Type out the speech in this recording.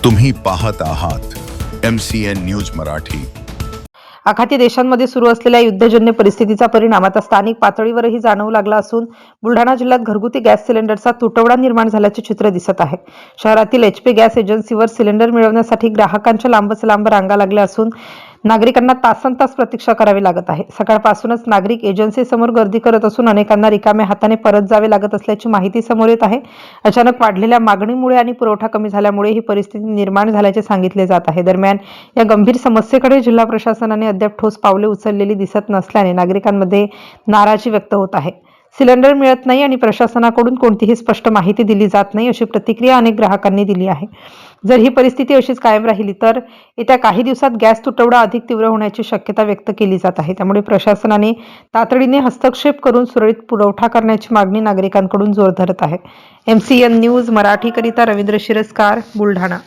तुम्ही पाहत आहात MCN न्यूज मराठी। आखाती देशांमध्ये सुरू असलेल्या युद्धजन्य परिस्थितीचा परिणाम आता स्थानिक पातळीवरही जाणवू लागला असून बुलढाणा जिल्ह्यात घरगुती गॅस सिलेंडरचा तुटवडा निर्माण झाल्याचे चित्र दिसत आहे। शहरातील HP गॅस एजन्सीवर सिलेंडर मिळवण्यासाठी ग्राहकांच्या लांबच लांब रांगा लागल्या असून नागरिकांना तासनतास प्रतीक्षा करावी लागत आहे। सकाळपासूनच नागरिक एजन्सीसमोर गर्दी करत असून अनेकांना रिकाम्या हाताने परत जावे लागत असल्याची माहिती समोर येत आहे। अचानक वाढलेल्या मागणीमुळे आणि पुरवठा कमी झाल्यामुळे ही परिस्थिती निर्माण झाल्याचे सांगितले जात आहे। दरम्यान या गंभीर समस्येकडे जिल्हा प्रशासनाने अद्याप ठोस पावले उचललेली दिसत नसल्याने नागरिकांमध्ये नाराजी व्यक्त होत आहे। सिलेंडर मिळत नाही आणि प्रशासनाकडून कोणतीही स्पष्ट माहिती दिली जात नाही अशी प्रतिक्रिया अनेक ग्राहकांनी दिली आहे। जर ही परिस्थिती अशीच कायम राहिली तर येत्या काही दिवसात गॅस तुटवडा अधिक तीव्र होण्याची शक्यता व्यक्त केली जात आहे। त्यामुळे प्रशासनाने तातडीने हस्तक्षेप करून सुरळीत पुरवठा करण्याची मागणी नागरिकांकडून जोर धरत आहे। MCN न्यूज मराठी करिता रवींद्र शिरस्कार, बुलढाणा।